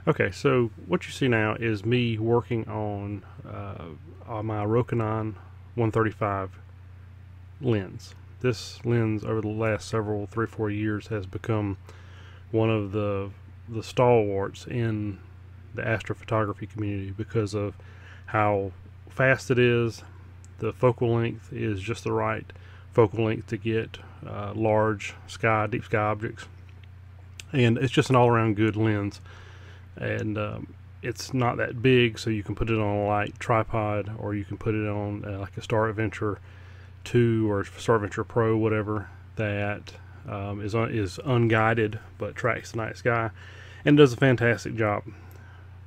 Okay, so what you see now is me working on my Rokinon 135 lens. This lens over the last several 3 or 4 years has become one of the stalwarts in the astrophotography community because of how fast it is. The focal length is just the right focal length to get large deep sky objects, and it's just an all-around good lens. And it's not that big, so you can put it on a light tripod, or you can put it on like a Star Adventure 2 or Star Adventure Pro, whatever, that is unguided but tracks the night sky and does a fantastic job.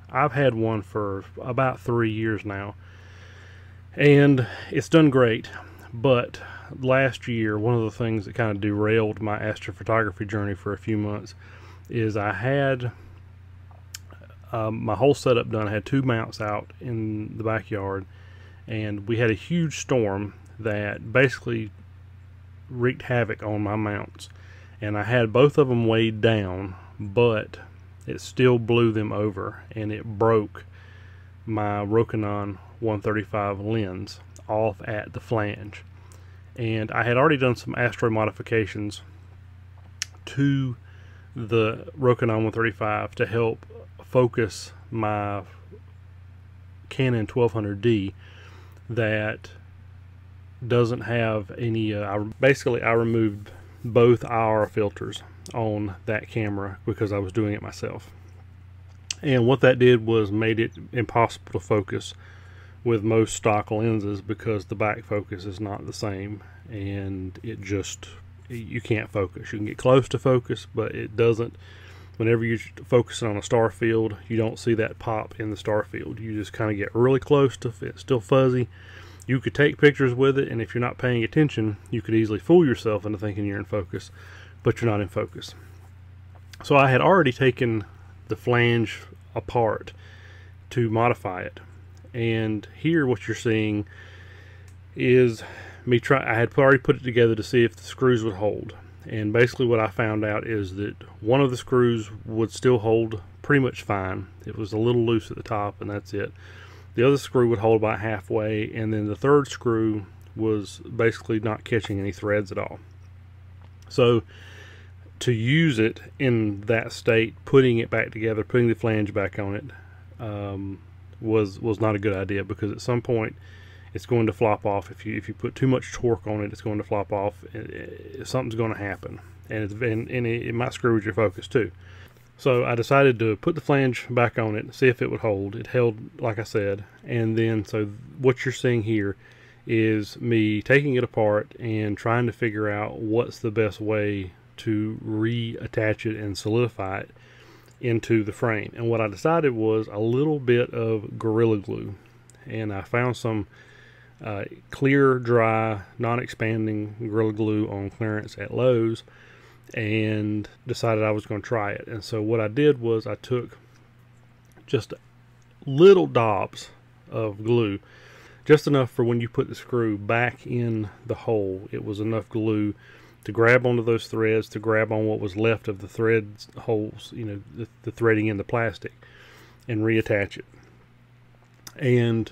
I've had one for about 3 years now, and it's done great. But last year, one of the things that kind of derailed my astrophotography journey for a few months is I had my whole setup done. I had 2 mounts out in the backyard, and we had a huge storm that basically wreaked havoc on my mounts, and I had both of them weighed down, but it still blew them over, and it broke my Rokinon 135 lens off at the flange. And I had already done some asteroid modifications to the Rokinon 135 to help focus my Canon 1200D that doesn't have any I removed both IR filters on that camera because I was doing it myself, and what that did was made it impossible to focus with most stock lenses because the back focus is not the same, and you can't focus. You can get close to focus, but it doesn't. Whenever you're focusing on a star field, you don't see that pop in the star field. You just kind of get really close to it. It's still fuzzy. You could take pictures with it, and if you're not paying attention, you could easily fool yourself into thinking you're in focus, but you're not in focus. So I had already taken the flange apart to modify it, and here what you're seeing is me I had already put it together to see if the screws would hold. And basically what I found out is that one of the screws would still hold pretty much fine. It was a little loose at the top, and that's it. The other screw would hold about halfway, and then the third screw was basically not catching any threads at all. So to use it in that state, putting it back together, putting the flange back on it, was not a good idea, because at some point it's going to flop off. If you put too much torque on it, it's going to flop off. Something's going to happen, and it might screw with your focus too. So I decided to put the flange back on it, see if it would hold. It held, like I said, and then so what you're seeing here is me taking it apart and trying to figure out what's the best way to reattach it and solidify it into the frame. And what I decided was a little bit of Gorilla Glue, and I found some clear, dry, non-expanding Gorilla Glue on clearance at Lowe's, and decided I was going to try it. And so what I did was I took just little dobs of glue, just enough for when you put the screw back in the hole. It was enough glue to grab onto those threads, to grab on what was left of the threads holes, the threading in the plastic, and reattach it. And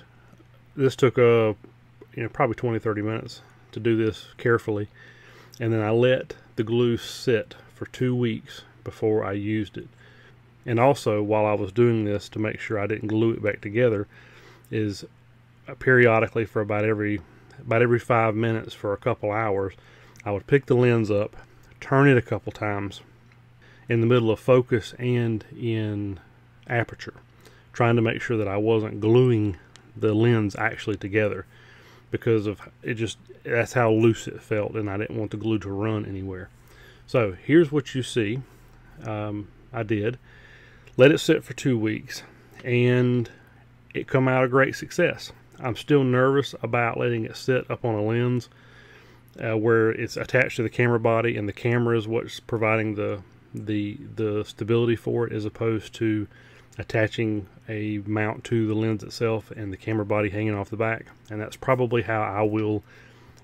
this took probably 20-30 minutes to do this carefully, and then I let the glue sit for 2 weeks before I used it. And also, while I was doing this, to make sure I didn't glue it back together, is periodically for about every 5 minutes for a couple hours, I would pick the lens up, turn it a couple times in the middle of focus and in aperture, trying to make sure that I wasn't gluing the lens actually together, because of that's how loose it felt, and I didn't want the glue to run anywhere. So here's what you see. I did let it sit for 2 weeks, and it come out a great success. I'm still nervous about letting it sit up on a lens where it's attached to the camera body, and the camera is what's providing the stability for it, as opposed to attaching a mount to the lens itself and the camera body hanging off the back. And that's probably how I will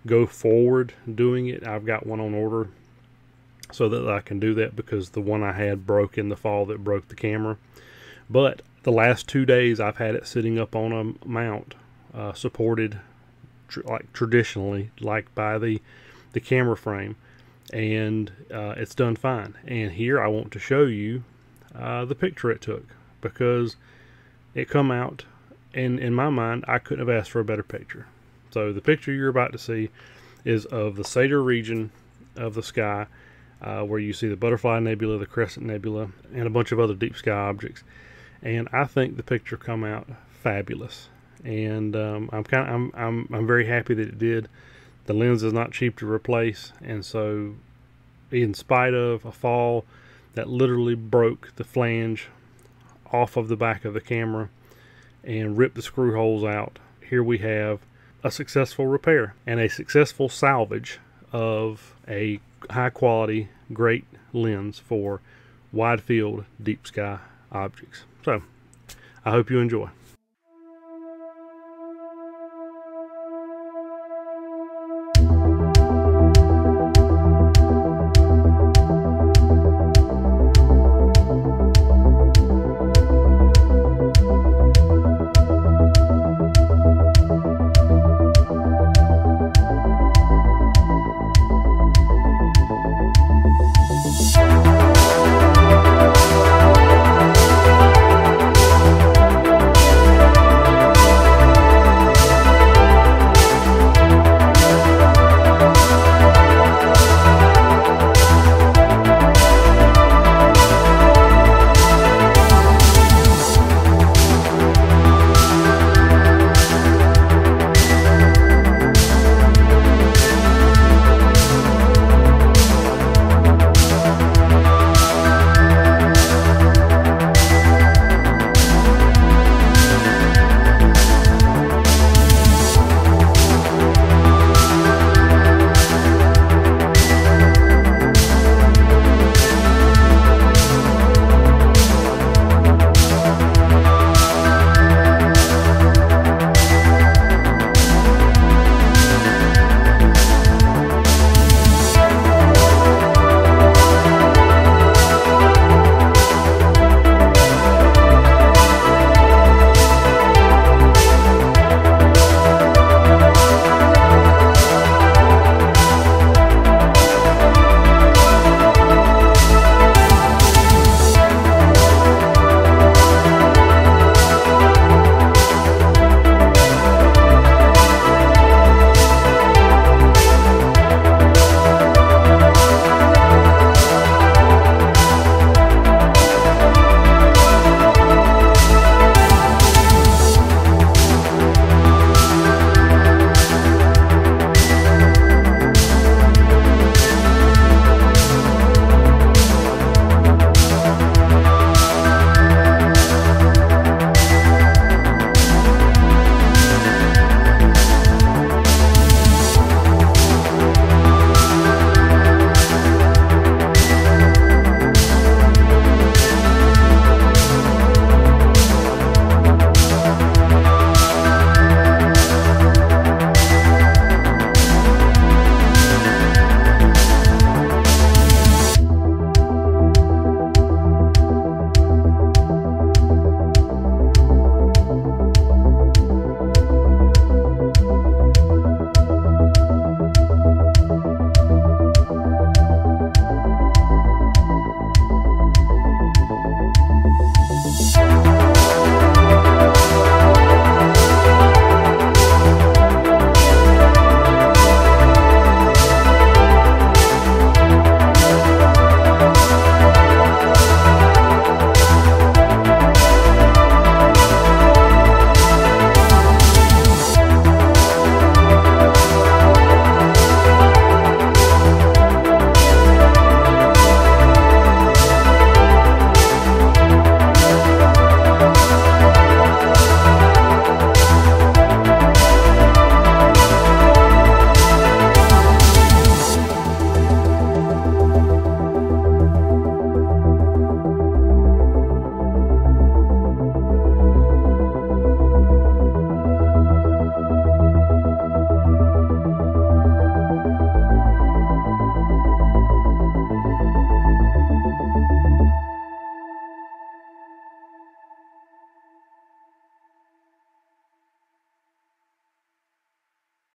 go forward doing it. I've got one on order so that I can do that, because the one I had broke in the fall that broke the camera. But the last 2 days I've had it sitting up on a mount, supported like traditionally, like by the camera frame, and it's done fine. And here I want to show you the picture it took, because it come out, and in my mind I couldn't have asked for a better picture. So the picture you're about to see is of the Sadr region of the sky, where you see the Butterfly Nebula, the Crescent Nebula, and a bunch of other deep sky objects. And I think the picture come out fabulous, and I'm very happy that it did. The lens is not cheap to replace, and so in spite of a fall that literally broke the flange off of the back of the camera and ripped the screw holes out, here we have a successful repair and a successful salvage of a high quality, great lens for wide field deep sky objects. So I hope you enjoy.